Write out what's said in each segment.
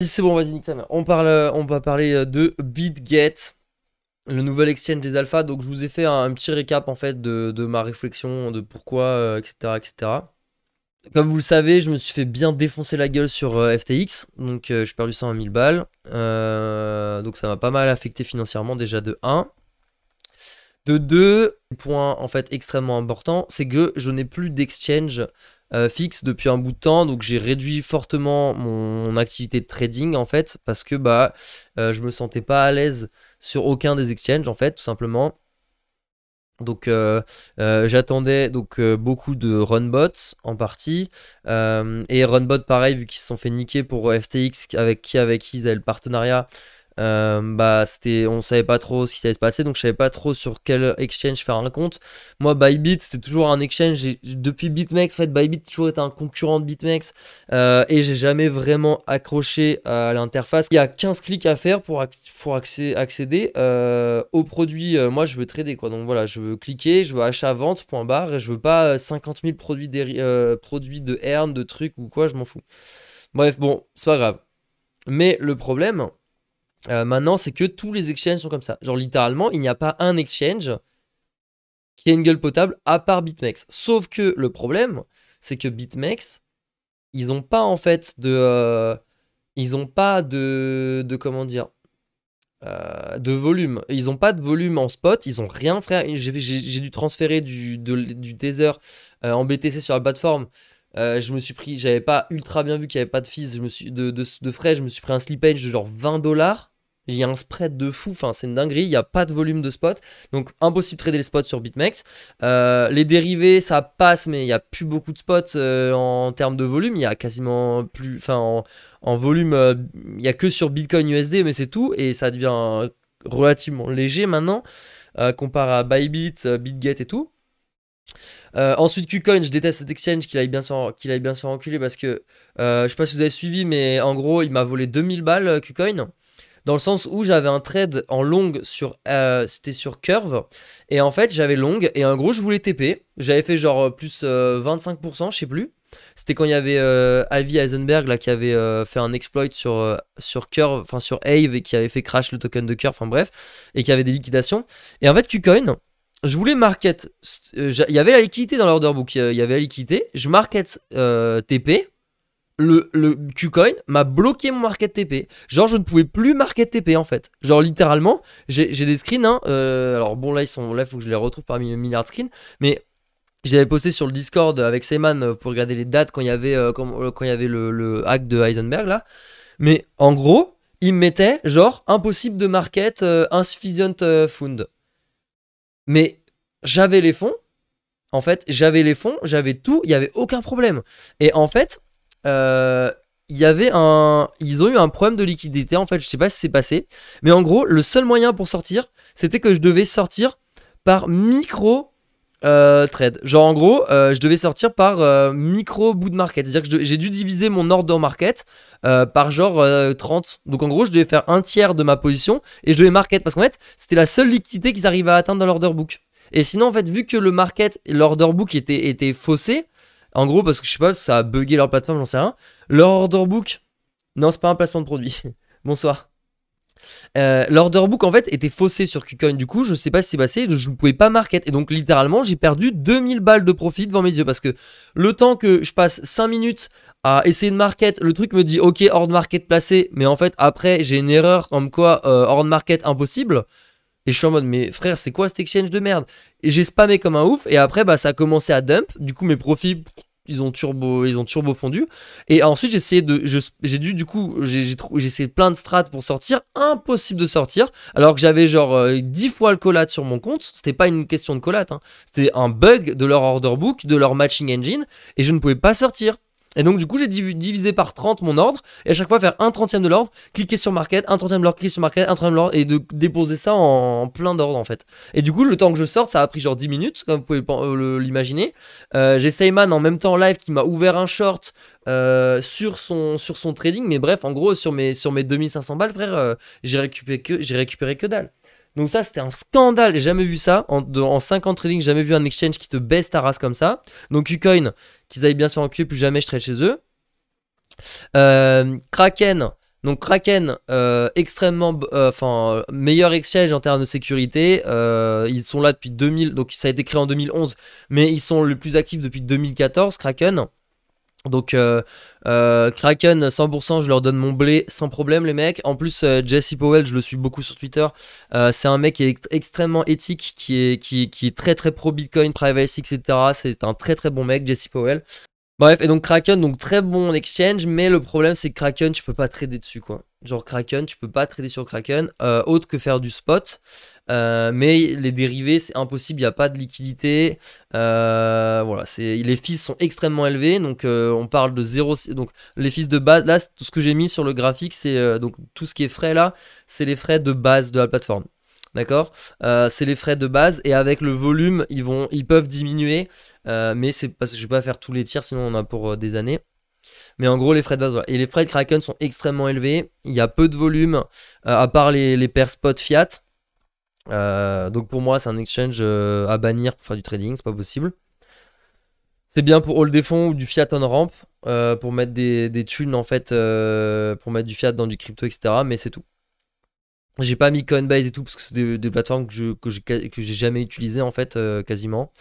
C'est bon, vas-y, nique sa mère. On va parler de BitGet, le nouvel exchange des alphas. Donc, je vous ai fait un petit récap en fait de ma réflexion, de pourquoi, etc., etc. Comme vous le savez, je me suis fait bien défoncer la gueule sur FTX. Donc, j'ai perdu 120 000 balles. Donc, ça m'a pas mal affecté financièrement, déjà de 1. De 2, point en fait extrêmement important, c'est que je n'ai plus d'exchange fixe depuis un bout de temps, donc j'ai réduit fortement mon activité de trading en fait, parce que je me sentais pas à l'aise sur aucun des exchanges en fait, tout simplement. Donc j'attendais donc beaucoup de runbots en partie, et runbot pareil, vu qu'ils se sont fait niquer pour FTX avec qui ils avaient le partenariat. On savait pas trop ce qui allait se passer, donc je savais pas trop sur quel exchange faire un compte. Moi, Bybit, c'était toujours un exchange. Depuis BitMEX, en fait, Bybit a toujours été un concurrent de BitMEX, et j'ai jamais vraiment accroché à l'interface. Il y a 15 clics à faire pour accéder au produit. Moi, je veux trader quoi, donc voilà, je veux cliquer, je veux achat-vente, point barre, et je veux pas 50 000 produits de earn, de trucs ou quoi, je m'en fous. Bref, bon, c'est pas grave. Mais le problème. Maintenant, c'est que tous les exchanges sont comme ça. Genre, littéralement, il n'y a pas un exchange qui a une gueule potable à part BitMEX. Sauf que le problème, c'est que BitMEX, ils n'ont pas en fait ils n'ont pas de comment dire. De volume. Ils n'ont pas de volume en spot. Ils ont rien, frère. J'ai dû transférer du Tether en BTC sur la plateforme. Je me suis pris, j'avais pas ultra bien vu qu'il n'y avait pas de fees, de frais, je me suis pris un slippage de genre 20 $. Il y a un spread de fou, enfin c'est une dinguerie, il n'y a pas de volume de spot, donc impossible de trader les spots sur BitMEX. Les dérivés ça passe, mais il n'y a plus beaucoup de spots en termes de volume, il y a quasiment plus, enfin en volume, il n'y a que sur Bitcoin USD, mais c'est tout, et ça devient relativement léger maintenant, comparé à Bybit, BitGet et tout. Ensuite, KuCoin, je déteste cet exchange qu'il aille bien se faire enculer parce que je sais pas si vous avez suivi, mais en gros, il m'a volé 2000 balles KuCoin. Dans le sens où j'avais un trade en long c'était sur Curve, et en fait j'avais long, et en gros je voulais TP, j'avais fait genre plus 25%, je sais plus. C'était quand il y avait Avi Eisenberg là qui avait fait un exploit sur Curve, enfin sur Aave, et qui avait fait crash le token de Curve, enfin bref, et qui avait des liquidations. Et en fait KuCoin, je voulais market, il y avait la liquidité dans l'order book, il y avait la liquidité, je market TP. Le KuCoin m'a bloqué mon market TP. Genre, je ne pouvais plus market TP en fait. Genre, littéralement, j'ai des screens. Hein, alors, bon, là, il faut que je les retrouve parmi mes milliards de screens. Mais j'avais posté sur le Discord avec Seyman pour regarder les dates quand il y avait, quand il y avait le hack de Heisenberg là. Mais en gros, il me mettait genre impossible de market insufficient fund. Mais j'avais les fonds. En fait, j'avais les fonds, j'avais tout, il n'y avait aucun problème. Et en fait. Il y avait ils ont eu un problème de liquidité en fait, je sais pas si c'est passé, mais en gros le seul moyen pour sortir c'était que je devais sortir par micro trade, genre en gros je devais sortir par micro bout de market, c'est à dire que j'ai dû diviser mon order market par genre 30, donc en gros je devais faire un tiers de ma position et je devais market parce qu'en fait c'était la seule liquidité qu'ils arrivaient à atteindre dans l'order book. Et sinon en fait vu que le market, l'order book était faussé, en gros, parce que je sais pas, ça a bugué leur plateforme, j'en sais rien. Leur order book, non, c'est pas un placement de produit. Bonsoir. L'order book en fait était faussé sur KuCoin. Du coup, je sais pas ce qui s'est passé, je ne pouvais pas market. Et donc, littéralement, j'ai perdu 2000 balles de profit devant mes yeux. Parce que le temps que je passe 5 minutes à essayer de market, le truc me dit ok, hors market placé. Mais en fait, après, j'ai une erreur comme quoi hors market impossible. Et je suis en mode, mais frère, c'est quoi cet exchange de merde? Et j'ai spammé comme un ouf. Et après, ça a commencé à dump. Du coup, mes profits, ils ont turbo fondu. Et ensuite, j'ai dû, du coup, j'ai essayé plein de strats pour sortir. Impossible de sortir. Alors que j'avais genre 10 fois le collate sur mon compte. C'était pas une question de collate, hein. C'était un bug de leur order book, de leur matching engine. Et je ne pouvais pas sortir. Et donc du coup j'ai divisé par 30 mon ordre, et à chaque fois faire un trentième de l'ordre, cliquer sur market, un trentième de l'ordre, cliquer sur market, un trentième de l'ordre, et de déposer ça en plein d'ordre en fait. Et du coup le temps que je sorte, ça a pris genre 10 minutes, comme vous pouvez l'imaginer. J'ai Seyman en même temps en live qui m'a ouvert un short sur son trading, mais bref, en gros sur mes 2500 balles, frère, j'ai récupéré que dalle. Donc ça c'était un scandale, j'ai jamais vu ça en 5 ans de trading, j'ai jamais vu un exchange qui te baisse ta race comme ça. Donc KuCoin, qu'ils aillent bien se faire enculer, plus jamais je trade chez eux. Kraken, Donc Kraken, extrêmement, enfin meilleur exchange en termes de sécurité. Ils sont là depuis 2000, donc ça a été créé en 2011, mais ils sont le plus actifs depuis 2014, Kraken. Donc Kraken 100%, je leur donne mon blé sans problème les mecs. En plus Jesse Powell, je le suis beaucoup sur Twitter. C'est un mec qui est extrêmement éthique, qui est très très pro Bitcoin, privacy, etc. C'est un très très bon mec, Jesse Powell. Bref, et donc Kraken, donc très bon exchange, mais le problème c'est que Kraken, tu peux pas trader dessus quoi. Genre Kraken, tu peux pas trader sur Kraken, autre que faire du spot. Mais les dérivés, c'est impossible, il n'y a pas de liquidité. Voilà, les fees sont extrêmement élevés, donc on parle de 0. Donc les fees de base, là, tout ce que j'ai mis sur le graphique, c'est donc tout ce qui est frais là, c'est les frais de base de la plateforme. D'accord, c'est les frais de base et avec le volume ils peuvent diminuer, mais c'est parce que je vais pas faire tous les tiers sinon on en a pour des années. Mais en gros les frais de base voilà. Et les frais de Kraken sont extrêmement élevés, il y a peu de volume à part les pairs spot fiat. Donc pour moi c'est un exchange à bannir pour faire du trading, c'est pas possible. C'est bien pour hold des fonds ou du fiat on ramp, pour mettre des thunes en fait, pour mettre du fiat dans du crypto etc, mais c'est tout. J'ai pas mis Coinbase et tout parce que c'est des plateformes que j'ai jamais utilisées en fait, quasiment.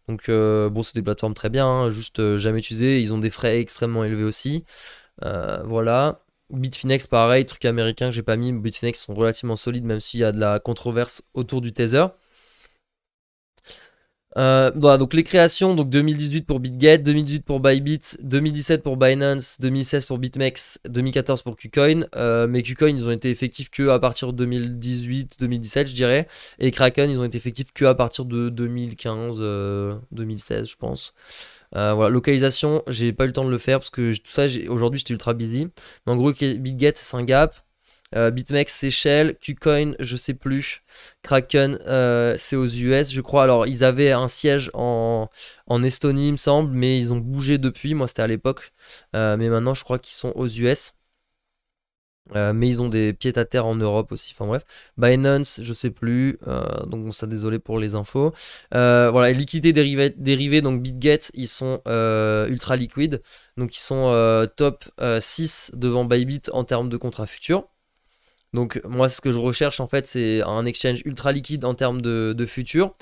Donc bon, c'est des plateformes très bien, hein, juste jamais utilisées. Ils ont des frais extrêmement élevés aussi. Voilà. Bitfinex, pareil, truc américain que j'ai pas mis. Bitfinex sont relativement solides, même s'il y a de la controverse autour du Tether. Voilà, donc les créations, donc 2018 pour BitGet, 2018 pour Bybit, 2017 pour Binance, 2016 pour BitMEX, 2014 pour KuCoin. Mais KuCoin, ils ont été effectifs que à partir de 2018-2017, je dirais. Et Kraken, ils ont été effectifs que à partir de 2015-2016, je pense. Voilà, localisation, j'ai pas eu le temps de le faire parce que tout ça, aujourd'hui, j'étais ultra busy. Mais en gros, BitGet, c'est Singap. BitMEX, Seychelles, KuCoin, je sais plus. Kraken, c'est aux US, je crois. Alors, ils avaient un siège en Estonie, il me semble, mais ils ont bougé depuis. Moi, c'était à l'époque. Mais maintenant, je crois qu'ils sont aux US. Mais ils ont des pieds à terre en Europe aussi. Enfin bref. Binance, je sais plus. Donc bon, ça, désolé pour les infos. Voilà, liquidité dérivée, donc BitGet, ils sont ultra liquides. Donc ils sont top 6 devant Bybit en termes de contrats futurs. Donc moi ce que je recherche en fait c'est un exchange ultra liquide en termes de futurs,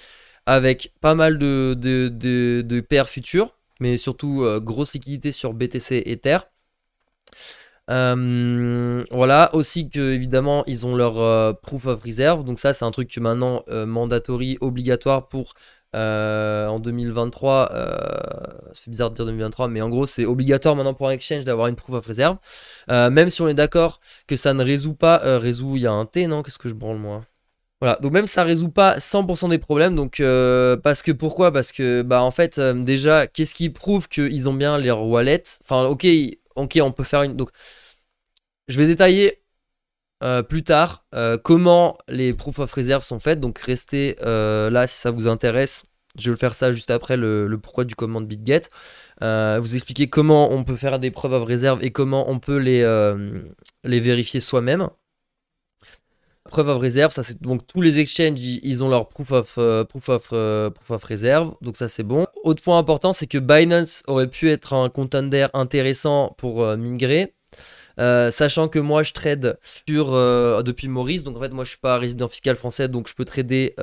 avec pas mal de paires futures, mais surtout grosse liquidité sur BTC et Ether. Voilà, aussi que évidemment ils ont leur proof of reserve, donc ça c'est un truc que maintenant mandatory, obligatoire pour en 2023, ça fait bizarre de dire 2023, mais en gros c'est obligatoire maintenant pour un exchange d'avoir une proof of reserve, même si on est d'accord que ça ne résout pas, résout, il y a un T, non, qu'est-ce que je branle moi. Voilà, donc même ça résout pas 100% des problèmes, donc parce que pourquoi? Parce que bah en fait déjà qu'est-ce qui prouve qu'ils ont bien leur wallet? Enfin ok, on peut faire une, donc je vais détailler plus tard comment les proof of reserve sont faites, donc restez là si ça vous intéresse. Je vais faire ça juste après le pourquoi du comment de BitGet. Vous expliquer comment on peut faire des preuves of reserve et comment on peut les vérifier soi-même. Preuve of reserve, ça c'est donc tous les exchanges, ils ont leur proof of reserve, donc ça c'est bon. Autre point important, c'est que Binance aurait pu être un contender intéressant pour migrer. Sachant que moi je trade depuis Maurice, donc en fait moi je suis pas résident fiscal français, donc je peux trader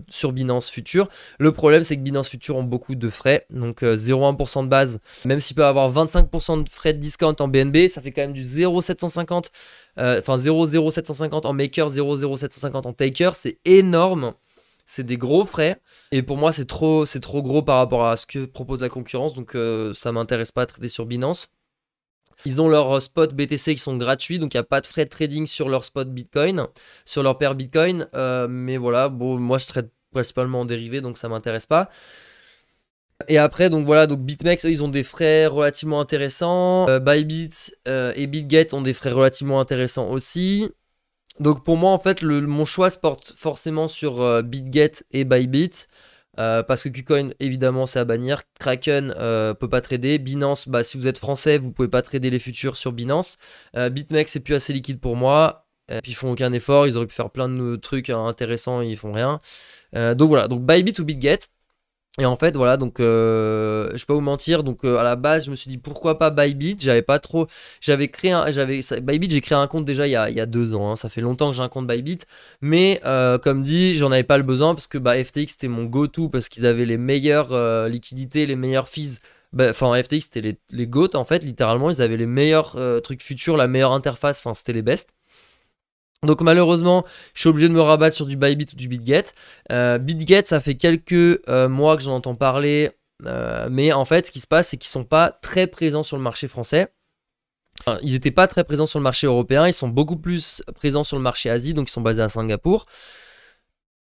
sur Binance Future. Le problème c'est que Binance Future ont beaucoup de frais, donc 0,1% de base, même s'il peut avoir 25% de frais de discount en BNB, ça fait quand même du 0,750, enfin 0,0750 en maker, 0,0750 en taker, c'est énorme. C'est des gros frais, et pour moi c'est trop gros par rapport à ce que propose la concurrence, donc ça m'intéresse pas à trader sur Binance. Ils ont leurs spot BTC qui sont gratuits, donc il n'y a pas de frais de trading sur leur spot Bitcoin, sur leur paire Bitcoin. Mais voilà, bon, moi je trade principalement en dérivé, donc ça m'intéresse pas. Et après, donc voilà, donc BitMEX, eux, ils ont des frais relativement intéressants. Bybit et BitGet ont des frais relativement intéressants aussi. Donc pour moi, en fait, mon choix se porte forcément sur BitGet et Bybit. Parce que KuCoin, évidemment, c'est à bannir. Kraken peut pas trader. Binance, bah, si vous êtes français, vous pouvez pas trader les futurs sur Binance. BitMEX, c'est plus assez liquide pour moi. Puis ils font aucun effort. Ils auraient pu faire plein de trucs intéressants, ils font rien. Donc voilà, donc Bybit ou BitGet. Et en fait, voilà, donc je vais pas vous mentir, donc à la base, je me suis dit pourquoi pas Bybit. J'avais pas trop, j'avais créé un, Bybit, j'ai créé un compte déjà il y a 2 ans. Hein, ça fait longtemps que j'ai un compte Bybit, mais comme dit, j'en avais pas le besoin parce que bah, FTX c'était mon go-to parce qu'ils avaient les meilleures liquidités, les meilleures fees. Enfin, FTX c'était les GOAT en fait, littéralement, ils avaient les meilleurs trucs futurs, la meilleure interface, enfin c'était les best. Donc malheureusement, je suis obligé de me rabattre sur du Bybit ou du BitGet. BitGet, ça fait quelques mois que j'en entends parler, mais en fait, ce qui se passe, c'est qu'ils sont pas très présents sur le marché français. Enfin, ils n'étaient pas très présents sur le marché européen, ils sont beaucoup plus présents sur le marché Asie, donc ils sont basés à Singapour.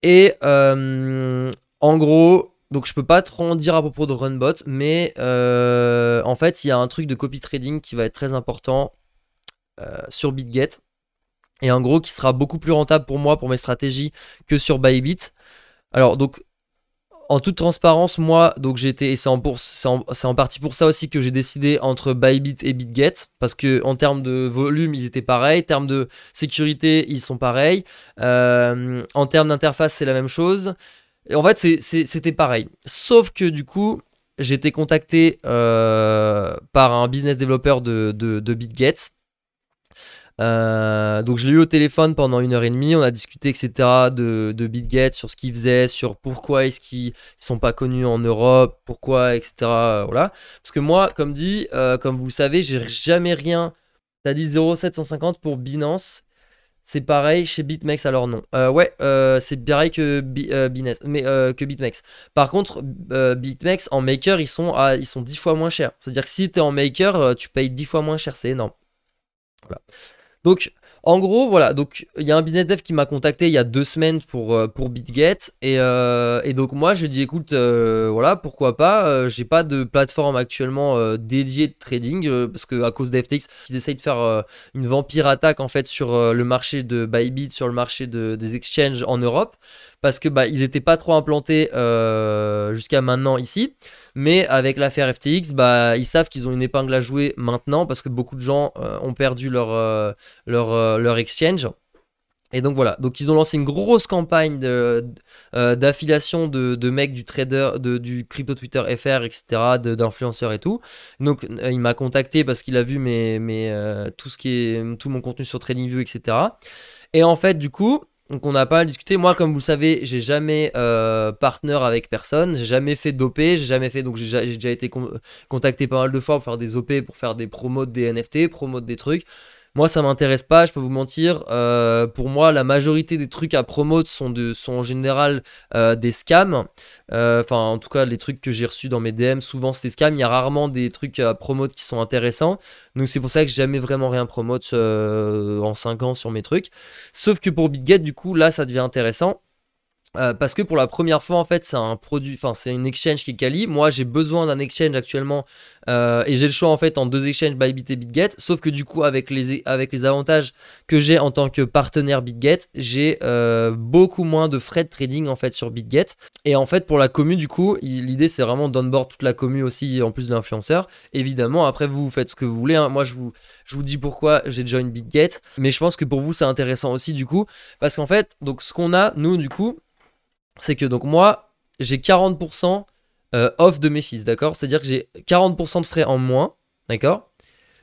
Et en gros, donc je peux pas trop en dire à propos de Runbot, mais en fait, il y a un truc de copy trading qui va être très important sur BitGet. Et en gros qui sera beaucoup plus rentable pour moi, pour mes stratégies, que sur Bybit. Alors donc en toute transparence, moi, donc j'ai été, et c'est en partie pour ça aussi que j'ai décidé entre Bybit et BitGet, parce que en termes de volume, ils étaient pareils, en termes de sécurité, ils sont pareils, en termes d'interface, c'est la même chose. Et en fait, c'était pareil. Sauf que du coup, j'ai été contacté par un business developer de BitGet. Donc je l'ai eu au téléphone pendant 1h30, on a discuté etc de BitGet, sur ce qu'ils faisaient, sur pourquoi est-ce qu'ils sont pas connus en Europe, pourquoi etc, voilà. Parce que moi comme dit, comme vous le savez, j'ai jamais rien. T'as dit 0,750 pour Binance, c'est pareil chez BitMEX, alors non. Ouais, c'est pareil que Binance, mais que BitMEX. Par contre, BitMEX en maker, ils sont 10 fois moins chers. C'est-à-dire que si t'es en maker, tu payes 10 fois moins cher, c'est énorme. Voilà. Donc, en gros, voilà. Donc, il y a un business dev qui m'a contacté il y a 2 semaines pour BitGet. Et donc, moi, je dis, écoute, voilà, pourquoi pas. J'ai pas de plateforme actuellement dédiée de trading parce que à cause d'FTX, ils essayent de faire une vampire attaque en fait sur le marché de Bybit, sur le marché des exchanges en Europe. Parce que bah, ils n'étaient pas trop implantés jusqu'à maintenant ici. Mais avec l'affaire FTX, bah, ils savent qu'ils ont une épingle à jouer maintenant parce que beaucoup de gens ont perdu leur exchange. Et donc voilà, donc ils ont lancé une grosse campagne d'affiliation de mecs du trader, du crypto Twitter FR, etc., d'influenceurs et tout. Donc il m'a contacté parce qu'il a vu tout mon contenu sur TradingView, etc. Et en fait, du coup, donc on n'a pas discuté. Moi, comme vous le savez, j'ai jamais partner avec personne. J'ai jamais fait d'OP. J'ai jamais fait. Donc j'ai déjà été contacté pas mal de fois pour faire des OP, pour faire des promos des NFT, promos des trucs. Moi, ça m'intéresse pas, je peux vous mentir. Pour moi, la majorité des trucs à promote sont en général des scams. Enfin, en tout cas, les trucs que j'ai reçus dans mes DM, souvent c'est des scams. Il y a rarement des trucs à promote qui sont intéressants. Donc, c'est pour ça que j'ai jamais vraiment rien promote en 5 ans sur mes trucs. Sauf que pour BitGet, du coup, là, ça devient intéressant. Parce que pour la première fois en fait c'est un produit, enfin c'est une exchange qui est quali. Moi j'ai besoin d'un exchange actuellement et j'ai le choix en fait en 2 exchanges Bybit et BitGet. Sauf que du coup avec les avantages que j'ai en tant que partenaire BitGet, j'ai beaucoup moins de frais de trading en fait sur BitGet. Et en fait pour la commu du coup l'idée c'est vraiment d'onboard toute la commu aussi en plus de l'influenceur. Évidemment après vous faites ce que vous voulez, hein. Moi je vous dis pourquoi j'ai join BitGet. Mais je pense que pour vous c'est intéressant aussi du coup. Parce qu'en fait donc ce qu'on a nous du coup, c'est que donc moi, j'ai 40% off de mes fees, d'accord? C'est-à-dire que j'ai 40% de frais en moins, d'accord?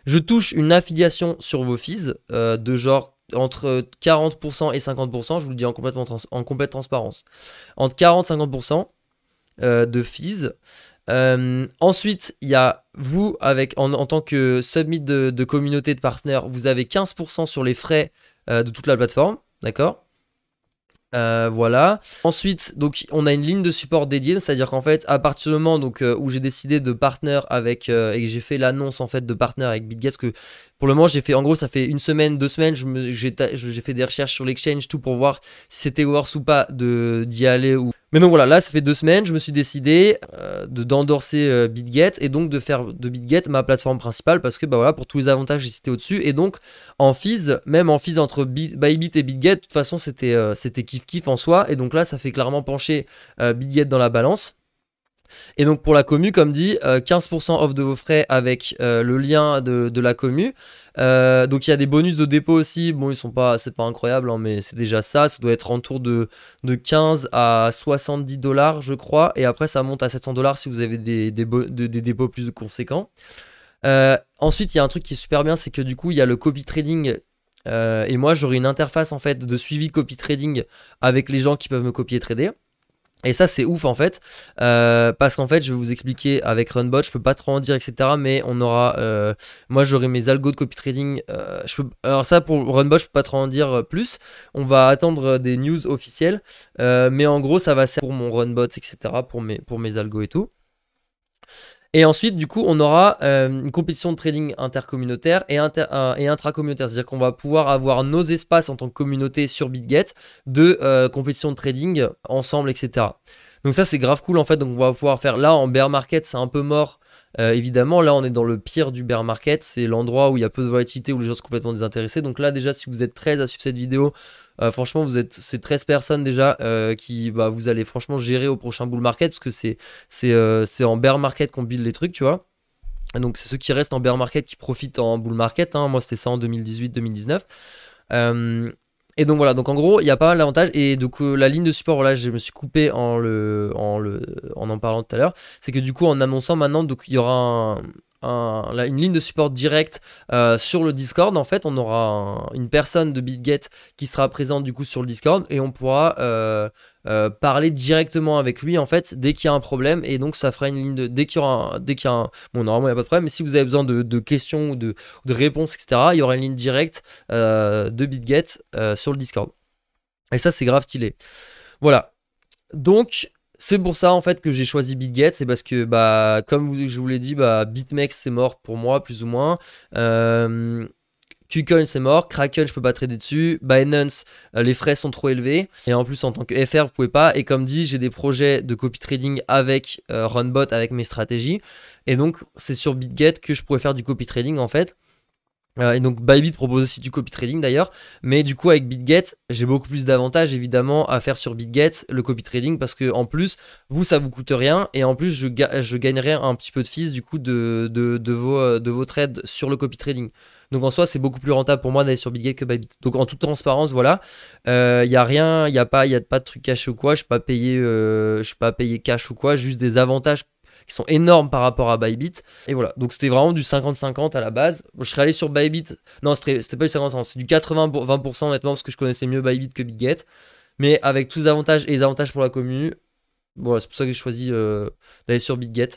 Je touche une affiliation sur vos fees de genre entre 40% et 50%, je vous le dis en complète transparence. Entre 40 et 50% de fees. Ensuite, il y a vous, en tant que submit de communauté de partenaires, vous avez 15% sur les frais de toute la plateforme, d'accord? Voilà. Ensuite, donc on a une ligne de support dédiée, c'est-à-dire qu'en fait, à partir du moment donc où j'ai décidé de partner avec et que j'ai fait l'annonce en fait de partner avec BitGet, que pour le moment j'ai fait, en gros ça fait 1 semaine, 2 semaines, j'ai fait des recherches sur l'exchange tout pour voir si c'était worth ou pas d'y aller ou. Mais donc voilà, là ça fait 2 semaines, je me suis décidé d'endorser BitGet et donc de faire de BitGet ma plateforme principale parce que bah voilà, pour tous les avantages j'ai cité au-dessus. Et donc en fees, même en fees entre Bybit et BitGet, de toute façon c'était kiff kiff en soi. Et donc là ça fait clairement pencher BitGet dans la balance. Et donc pour la commu, comme dit, 15% off de vos frais avec le lien de la commu. Donc il y a des bonus de dépôt aussi. Bon, c'est pas incroyable, hein, mais c'est déjà ça. Ça doit être en tour de 15 à 70 dollars, je crois. Et après, ça monte à 700 dollars si vous avez des dépôts plus conséquents. Ensuite, il y a un truc qui est super bien, c'est que du coup, il y a le copy trading. Et moi, j'aurai une interface en fait de suivi copy trading avec les gens qui peuvent me copier trader. Et ça c'est ouf en fait, parce qu'en fait je vais vous expliquer avec Runbot, je peux pas trop en dire etc, mais on aura, moi j'aurai mes algos de copy trading, alors ça pour Runbot je peux pas trop en dire plus, on va attendre des news officielles, mais en gros ça va servir pour mon Runbot etc, pour mes algos et tout. Et ensuite, du coup, on aura une compétition de trading intercommunautaire et intracommunautaire. C'est-à-dire qu'on va pouvoir avoir nos espaces en tant que communauté sur BitGet de compétition de trading ensemble, etc. Donc ça, c'est grave cool en fait. Donc on va pouvoir faire là en bear market, c'est un peu mort. Évidemment, là on est dans le pire du bear market, c'est l'endroit où il y a peu de volatilité, où les gens sont complètement désintéressés. Donc là déjà, si vous êtes 13 à suivre cette vidéo, franchement c'est 13 personnes déjà qui vous allez franchement gérer au prochain bull market, parce que c'est en bear market qu'on build les trucs, tu vois. Donc c'est ceux qui restent en bear market qui profitent en bull market, hein. Moi c'était ça en 2018-2019. Et donc voilà, donc en gros il y a pas mal d'avantages. Et donc la ligne de support, voilà, je me suis coupé en parlant tout à l'heure, c'est que du coup en annonçant maintenant, donc il y aura une ligne de support directe sur le Discord. En fait on aura une personne de BitGet qui sera présente du coup sur le Discord, et on pourra parler directement avec lui en fait dès qu'il y a un problème. Et donc ça fera une ligne de, dès qu'il y a un, bon normalement il n'y a pas de problème, mais si vous avez besoin de questions ou de réponses etc, il y aura une ligne directe de BitGet sur le Discord. Et ça c'est grave stylé. Voilà, donc c'est pour ça en fait que j'ai choisi BitGet. C'est parce que comme je vous l'ai dit, BitMEX c'est mort pour moi plus ou moins. KuCoin c'est mort, Kraken je peux pas trader dessus, Binance les frais sont trop élevés, et en plus en tant que FR vous pouvez pas. Et comme dit, j'ai des projets de copy trading avec Runbot, avec mes stratégies, et donc c'est sur BitGet que je pourrais faire du copy trading en fait. Et donc Bybit propose aussi du copy trading d'ailleurs, mais du coup avec BitGet j'ai beaucoup plus d'avantages évidemment à faire sur BitGet le copy trading, parce que en plus vous ça vous coûte rien, et en plus je gagnerai un petit peu de fees du coup de vos trades sur le copy trading. Donc en soi c'est beaucoup plus rentable pour moi d'aller sur BitGet que Bybit. Donc en toute transparence voilà, y a rien, y a pas de truc caché ou quoi, je suis pas payé cash ou quoi, juste des avantages qui sont énormes par rapport à Bybit. Et voilà, donc c'était vraiment du 50-50 à la base. Je serais allé sur Bybit, non c'était pas du 50-50, c'est du 80-20% honnêtement, parce que je connaissais mieux Bybit que BitGet. Mais avec tous les avantages et les avantages pour la commune, voilà, c'est pour ça que j'ai choisi d'aller sur BitGet.